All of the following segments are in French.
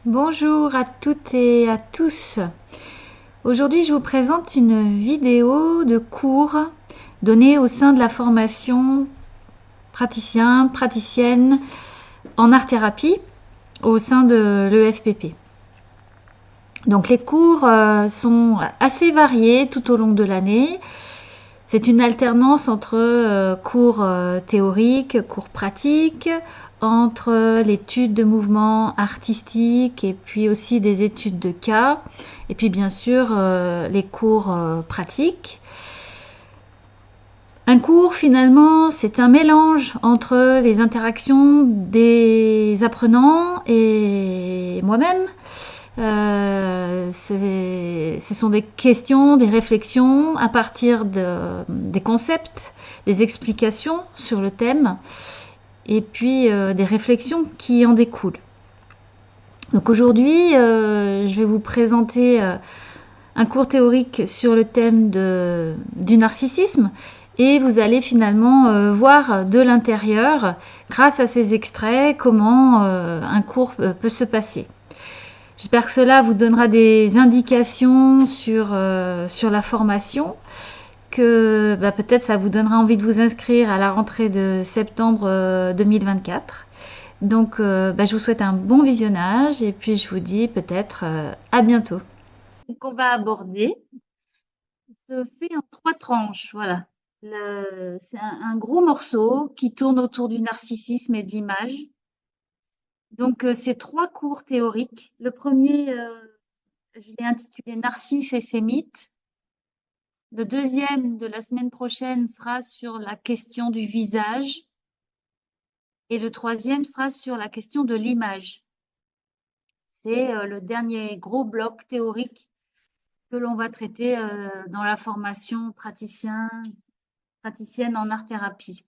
Bonjour à toutes et à tous. Aujourd'hui, je vous présente une vidéo de cours donnée au sein de la formation praticien, praticienne en art-thérapie au sein de l'EFPP. Donc les cours sont assez variés tout au long de l'année. C'est une alternance entre cours théoriques, cours pratiques, entre l'étude de mouvements artistiques et puis aussi des études de cas, et puis bien sûr les cours pratiques. Un cours finalement c'est un mélange entre les interactions des apprenants et moi-même. Ce sont des questions, des réflexions à partir des concepts, des explications sur le thème et puis des réflexions qui en découlent. Donc aujourd'hui, je vais vous présenter un cours théorique sur le thème du narcissisme et vous allez finalement voir de l'intérieur, grâce à ces extraits, comment un cours peut se passer. J'espère que cela vous donnera des indications sur la formation, que peut-être ça vous donnera envie de vous inscrire à la rentrée de septembre 2024. Donc je vous souhaite un bon visionnage et puis je vous dis peut-être à bientôt. Qu'on va aborder se fait en trois tranches, voilà. C'est un gros morceau qui tourne autour du narcissisme et de l'image. Donc c'est trois cours théoriques. Le premier, je l'ai intitulé Narcisse et ses mythes. Le deuxième de la semaine prochaine sera sur la question du visage. Et le troisième sera sur la question de l'image. C'est le dernier gros bloc théorique que l'on va traiter dans la formation praticienne en art-thérapie.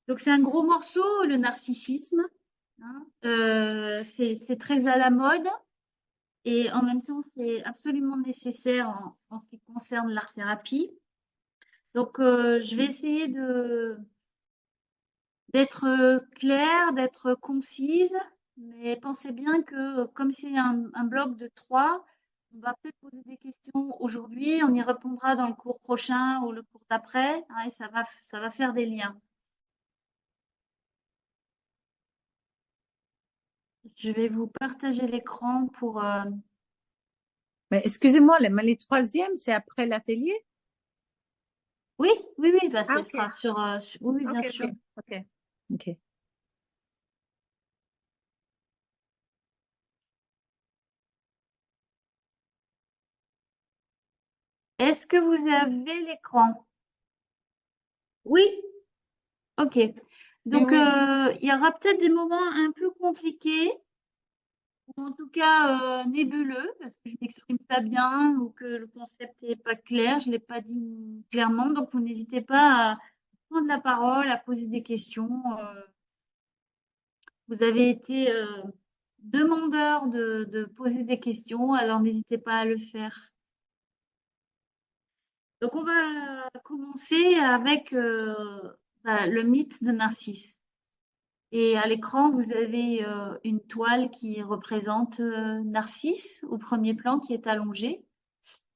Donc c'est un gros morceau, le narcissisme. Hein. C'est très à la mode et en même temps c'est absolument nécessaire en ce qui concerne l'art-thérapie. Donc je vais essayer d'être claire, d'être concise, mais pensez bien que comme c'est un bloc de trois, on va peut-être poser des questions aujourd'hui, on y répondra dans le cours prochain ou le cours d'après, hein, et ça va faire des liens. Je vais vous partager l'écran pour... Mais excusez-moi, mais les troisièmes, c'est après l'atelier? Oui, oui, oui, bah, Ah, ce ok. sera oui, oui, bien Ok, sûr. ok, ok, ok. Est-ce que vous avez l'écran? Oui, Ok. oui, Donc, oui. il y aura peut-être des moments un peu compliqués, ou en tout cas nébuleux, parce que je m'exprime pas bien ou que le concept n'est pas clair, je l'ai pas dit clairement. Donc, vous n'hésitez pas à prendre la parole, à poser des questions. Vous avez été demandeur de poser des questions, alors n'hésitez pas à le faire. Donc, on va commencer avec le mythe de Narcisse. Et à l'écran, vous avez une toile qui représente Narcisse au premier plan, qui est allongé,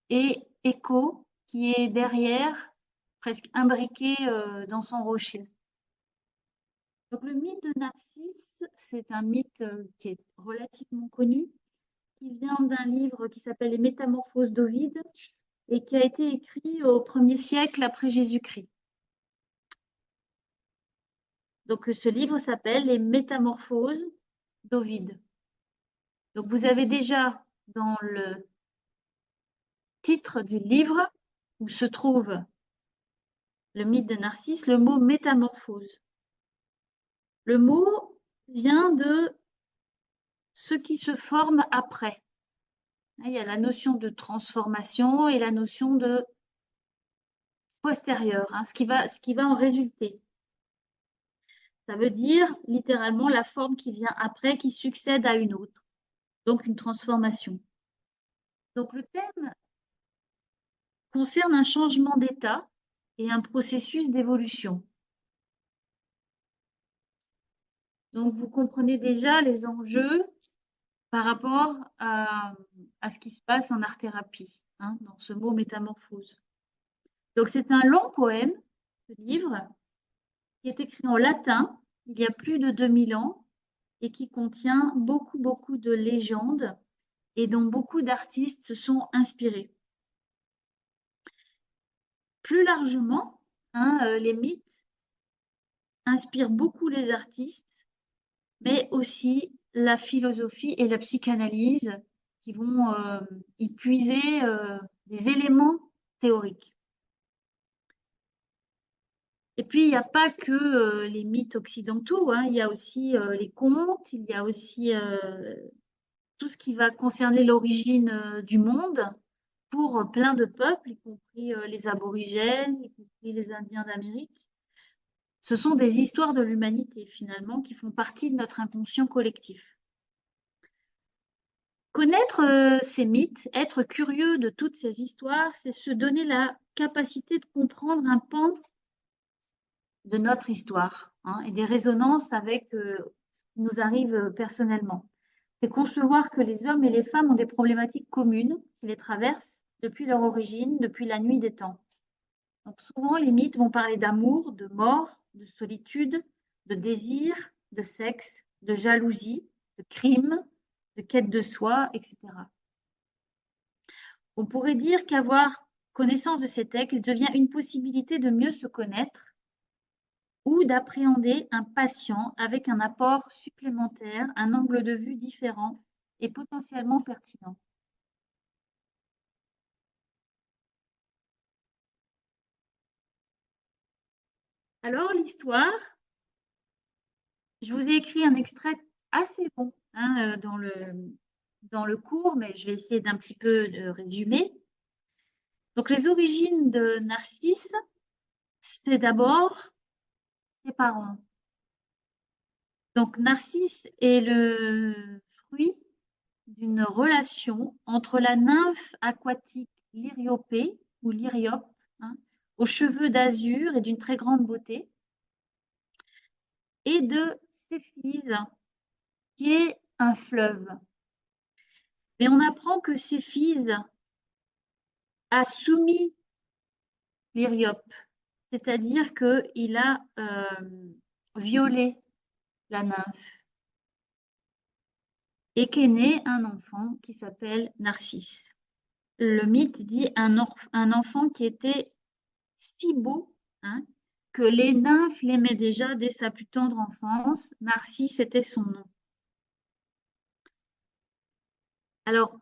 et Écho, qui est derrière, presque imbriqué dans son rocher. Donc, le mythe de Narcisse, c'est un mythe qui est relativement connu, qui vient d'un livre qui s'appelle Les Métamorphoses d'Ovide et qui a été écrit au 1er siècle après Jésus-Christ. Donc, ce livre s'appelle Les Métamorphoses d'Ovide. Donc, vous avez déjà dans le titre du livre où se trouve le mythe de Narcisse le mot métamorphose. Le mot vient de ce qui se forme après. Il y a la notion de transformation et la notion de postérieur, hein, ce qui va en résulter. Ça veut dire littéralement la forme qui vient après, qui succède à une autre. Donc une transformation. Donc le thème concerne un changement d'état et un processus d'évolution. Donc, vous comprenez déjà les enjeux par rapport à ce qui se passe en art-thérapie, hein, dans ce mot métamorphose. Donc, c'est un long poème, ce livre, qui est écrit en latin il y a plus de 2000 ans et qui contient beaucoup, beaucoup de légendes et dont beaucoup d'artistes se sont inspirés. Plus largement, hein, les mythes inspirent beaucoup les artistes, mais aussi la philosophie et la psychanalyse qui vont y puiser des éléments théoriques. Et puis, il n'y a pas que les mythes occidentaux, hein, il y a aussi les contes, il y a aussi tout ce qui va concerner l'origine du monde pour plein de peuples, y compris les aborigènes, y compris les Indiens d'Amérique. Ce sont des histoires de l'humanité, finalement, qui font partie de notre inconscient collectif. Connaître ces mythes, être curieux de toutes ces histoires, c'est se donner la capacité de comprendre un pan de notre histoire, hein, et des résonances avec ce qui nous arrive personnellement. C'est concevoir que les hommes et les femmes ont des problématiques communes qui les traversent depuis leur origine, depuis la nuit des temps. Donc souvent, les mythes vont parler d'amour, de mort, de solitude, de désir, de sexe, de jalousie, de crime, de quête de soi, etc. On pourrait dire qu'avoir connaissance de ces textes devient une possibilité de mieux se connaître ou d'appréhender un patient avec un apport supplémentaire, un angle de vue différent et potentiellement pertinent. Alors l'histoire, je vous ai écrit un extrait assez long, hein, dans le cours, mais je vais essayer d'un petit peu de résumer. Donc les origines de Narcisse, c'est d'abord ses parents. Donc Narcisse est le fruit d'une relation entre la nymphe aquatique Lyriopée ou Lyriope, hein, aux cheveux d'azur et d'une très grande beauté, et de Céphise, qui est un fleuve. Mais on apprend que Céphise a soumis Lyriope, c'est-à-dire qu'il a violé la nymphe et qu'est né un enfant qui s'appelle Narcisse. Le mythe dit un enfant qui était si beau, hein, que les nymphes l'aimaient déjà dès sa plus tendre enfance. Narcisse était son nom. Alors,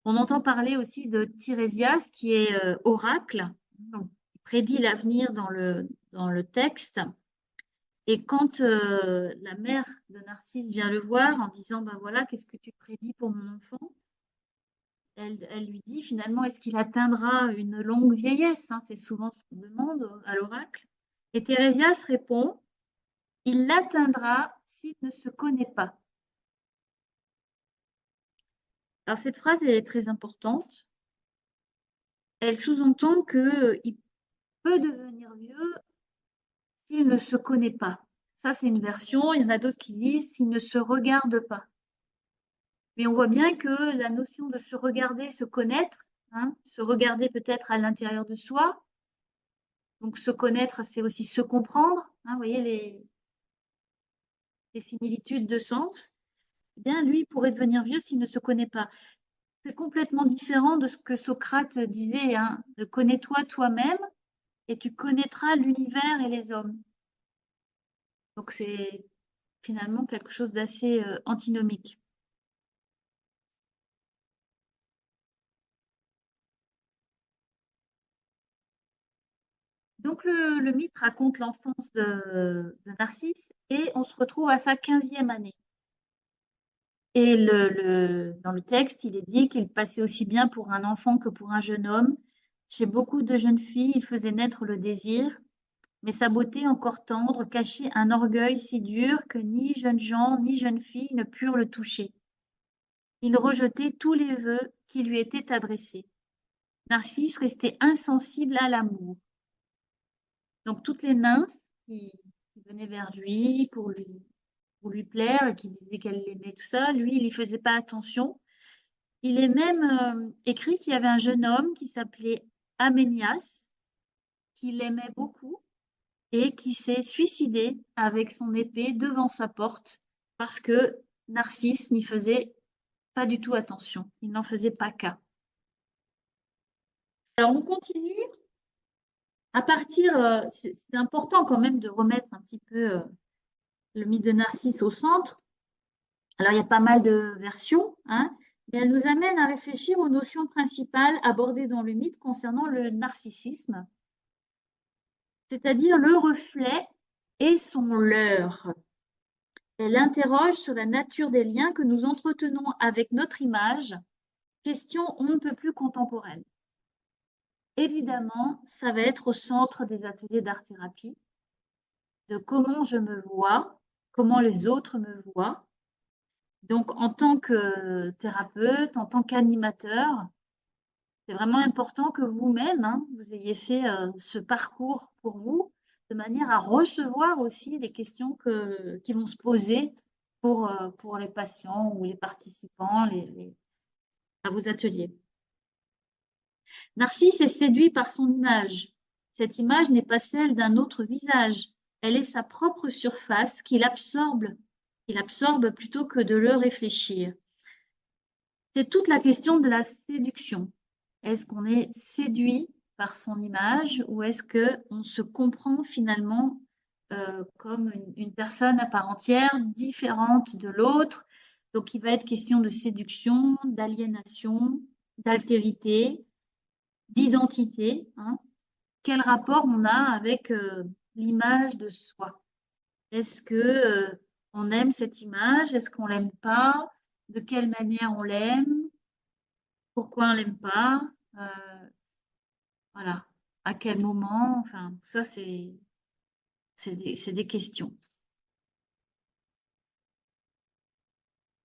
on entend parler aussi de Tirésias, qui est oracle, donc, qui prédit l'avenir dans le texte. Et quand la mère de Narcisse vient le voir en disant, ben voilà, qu'est-ce que tu prédis pour mon enfant? Elle lui dit finalement, est-ce qu'il atteindra une longue vieillesse, hein? C'est souvent ce qu'on demande à l'oracle. Et Tirésias répond, il l'atteindra s'il ne se connaît pas. Alors cette phrase elle est très importante. Elle sous-entend qu'il peut devenir vieux s'il ne se connaît pas. Ça, c'est une version. Il y en a d'autres qui disent s'il ne se regarde pas. Mais on voit bien que la notion de se regarder, se connaître, hein, se regarder peut-être à l'intérieur de soi. Donc se connaître, c'est aussi se comprendre. Hein, vous voyez les similitudes de sens. Eh bien, lui, il pourrait devenir vieux s'il ne se connaît pas. C'est complètement différent de ce que Socrate disait, hein, de connais-toi toi-même et tu connaîtras l'univers et les hommes. Donc c'est finalement quelque chose d'assez antinomique. Donc le mythe raconte l'enfance de Narcisse et on se retrouve à sa 15e année. Et dans le texte, il est dit qu'il passait aussi bien pour un enfant que pour un jeune homme. Chez beaucoup de jeunes filles, il faisait naître le désir, mais sa beauté encore tendre cachait un orgueil si dur que ni jeunes gens ni jeunes filles ne purent le toucher. Il rejetait tous les vœux qui lui étaient adressés. Narcisse restait insensible à l'amour. Donc toutes les nymphes qui venaient vers lui pour lui pour lui plaire et qui disait qu'elle l'aimait, tout ça. Lui, il y faisait pas attention. Il est même écrit qu'il y avait un jeune homme qui s'appelait Aménias, qui l'aimait beaucoup et qui s'est suicidé avec son épée devant sa porte parce que Narcisse n'y faisait pas du tout attention. Il n'en faisait pas cas. Alors on continue à partir, c'est important quand même de remettre un petit peu le mythe de Narcisse au centre. Alors il y a pas mal de versions, hein, mais elle nous amène à réfléchir aux notions principales abordées dans le mythe concernant le narcissisme, c'est-à-dire le reflet et son leurre. Elle interroge sur la nature des liens que nous entretenons avec notre image, question on ne peut plus contemporaine. Évidemment, ça va être au centre des ateliers d'art-thérapie, de comment je me vois, comment les autres me voient. Donc, en tant que thérapeute, en tant qu'animateur, c'est vraiment important que vous-même, hein, vous ayez fait ce parcours pour vous, de manière à recevoir aussi les questions qui vont se poser pour les patients ou les participants à vos ateliers. Narcisse est séduit par son image. Cette image n'est pas celle d'un autre visage. Elle est sa propre surface qu'il absorbe. Il absorbe plutôt que de le réfléchir. C'est toute la question de la séduction. Est-ce qu'on est séduit par son image ou est-ce qu'on se comprend finalement comme une personne à part entière, différente de l'autre? Donc il va être question de séduction, d'aliénation, d'altérité, d'identité, hein. Quel rapport on a avec l'image de soi? Est-ce que on aime cette image? Est-ce qu'on l'aime pas? De quelle manière on l'aime? Pourquoi on l'aime pas? Euh, voilà. À quel moment? Enfin, ça, c'est des questions.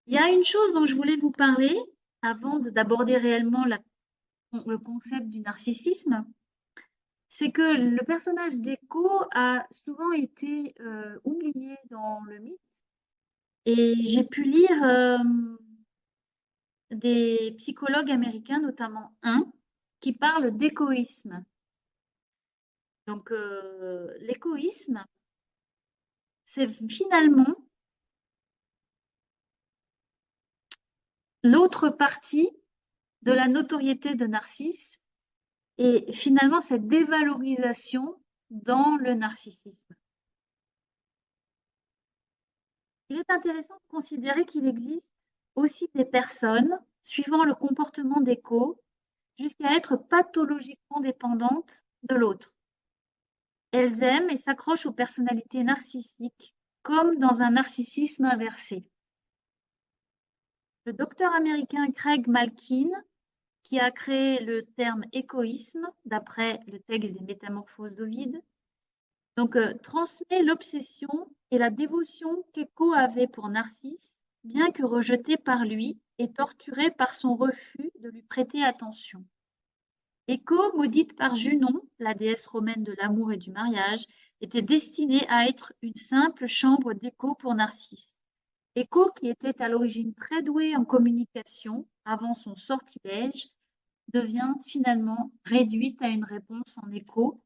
Il y a une chose dont je voulais vous parler avant d'aborder réellement le concept du narcissisme, c'est que le personnage d'Echo a souvent été oublié dans le mythe. Et j'ai pu lire des psychologues américains, notamment un, qui parle d'échoïsme. Donc, l'échoïsme, c'est finalement l'autre partie de la notoriété de Narcisse et finalement cette dévalorisation dans le narcissisme. Il est intéressant de considérer qu'il existe aussi des personnes, suivant le comportement d'écho, jusqu'à être pathologiquement dépendantes de l'autre. Elles aiment et s'accrochent aux personnalités narcissiques, comme dans un narcissisme inversé. Le docteur américain Craig Malkin, qui a créé le terme échoïsme, d'après le texte des Métamorphoses d'Ovide, donc transmet l'obsession et la dévotion qu'Echo avait pour Narcisse, bien que rejeté par lui et torturé par son refus de lui prêter attention. Écho, maudite par Junon, la déesse romaine de l'amour et du mariage, était destinée à être une simple chambre d'écho pour Narcisse. Écho, qui était à l'origine très doué en communication avant son sortilège, devient finalement réduite à une réponse en écho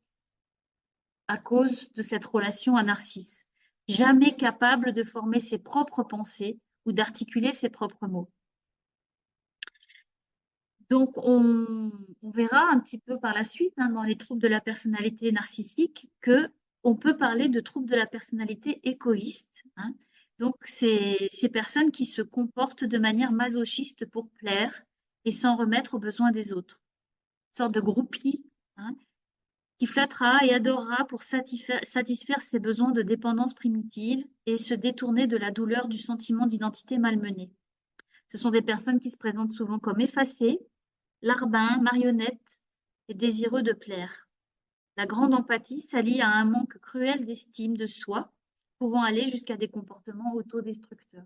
à cause de cette relation à Narcisse, jamais capable de former ses propres pensées ou d'articuler ses propres mots. Donc, on verra un petit peu par la suite, hein, dans les troubles de la personnalité narcissique, que on peut parler de troubles de la personnalité égoïste, hein. Donc, ces personnes qui se comportent de manière masochiste pour plaire et sans remettre aux besoins des autres. Une sorte de groupie, hein, qui flattera et adorera pour satisfaire ses besoins de dépendance primitive et se détourner de la douleur du sentiment d'identité malmenée. Ce sont des personnes qui se présentent souvent comme effacées, larbins, marionnettes et désireux de plaire. La grande empathie s'allie à un manque cruel d'estime de soi, pouvant aller jusqu'à des comportements autodestructeurs.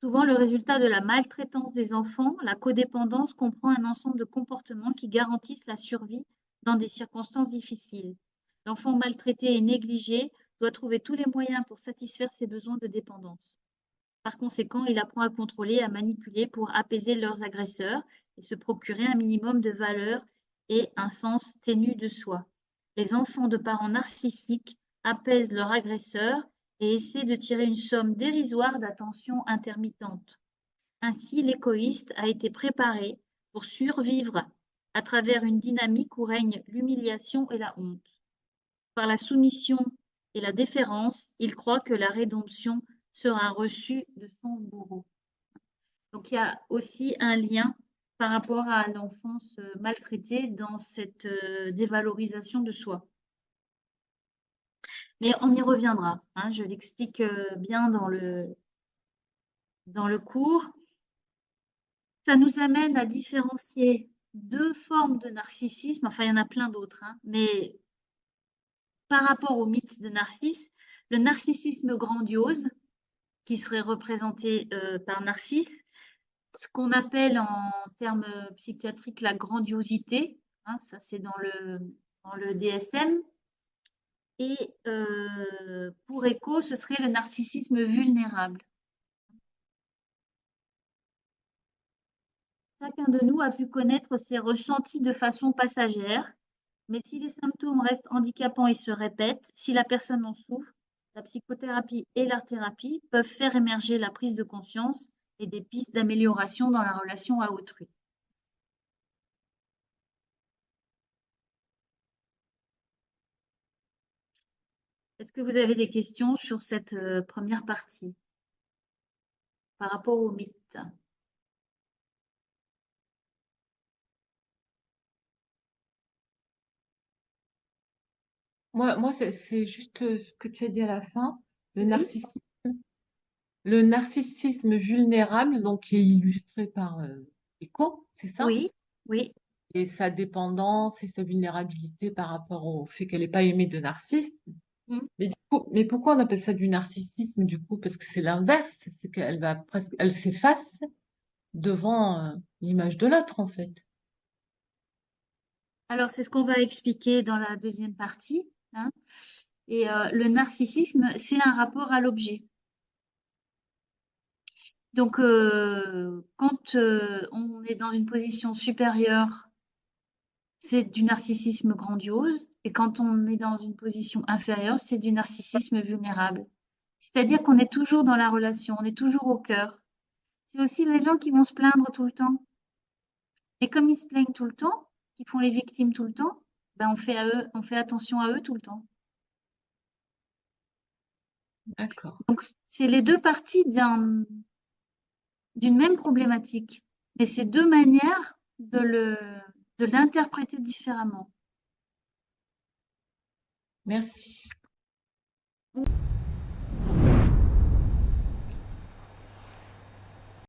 Souvent, le résultat de la maltraitance des enfants, la codépendance comprend un ensemble de comportements qui garantissent la survie dans des circonstances difficiles. L'enfant maltraité et négligé doit trouver tous les moyens pour satisfaire ses besoins de dépendance. Par conséquent, il apprend à contrôler, à manipuler pour apaiser leurs agresseurs et se procurer un minimum de valeur et un sens ténu de soi. Les enfants de parents narcissiques apaisent leur agresseur et essaient de tirer une somme dérisoire d'attention intermittente. Ainsi, l'égoïste a été préparé pour survivre à travers une dynamique où règne l'humiliation et la honte. Par la soumission et la déférence, il croit que la rédemption sera reçue de son bourreau. Donc il y a aussi un lien par rapport à l'enfance maltraitée dans cette dévalorisation de soi. Mais on y reviendra, hein, je l'explique bien dans le cours. Ça nous amène à différencier deux formes de narcissisme, enfin il y en a plein d'autres, hein, mais par rapport au mythe de Narcisse, le narcissisme grandiose, qui serait représenté par Narcisse, ce qu'on appelle en termes psychiatriques la grandiosité, hein, ça c'est dans le DSM, et pour écho, ce serait le narcissisme vulnérable. Chacun de nous a pu connaître ces ressentis de façon passagère, mais si les symptômes restent handicapants et se répètent, si la personne en souffre, la psychothérapie et l'art-thérapie peuvent faire émerger la prise de conscience et des pistes d'amélioration dans la relation à autrui. Est-ce que vous avez des questions sur cette première partie par rapport au mythe? Moi, c'est juste ce que tu as dit à la fin, le Oui, narcissisme, le narcissisme vulnérable, donc qui est illustré par Eco, c'est ça? oui, oui. Et sa dépendance et sa vulnérabilité par rapport au fait qu'elle n'est pas aimée de narcisse. Mm. Mais du coup, mais pourquoi on appelle ça du narcissisme du coup? Parce que c'est l'inverse, c'est qu'elle va presque, elle s'efface devant l'image de l'autre en fait. Alors, c'est ce qu'on va expliquer dans la deuxième partie, hein. Et le narcissisme, c'est un rapport à l'objet. Donc, quand on est dans une position supérieure, c'est du narcissisme grandiose. Et quand on est dans une position inférieure, c'est du narcissisme vulnérable. C'est-à-dire qu'on est toujours dans la relation, on est toujours au cœur. C'est aussi les gens qui vont se plaindre tout le temps. Et comme ils se plaignent tout le temps, qui font les victimes tout le temps, ben on fait à eux, on fait attention à eux tout le temps. D'accord. Donc, c'est les deux parties d'une même problématique. Mais c'est deux manières de l'interpréter différemment. Merci.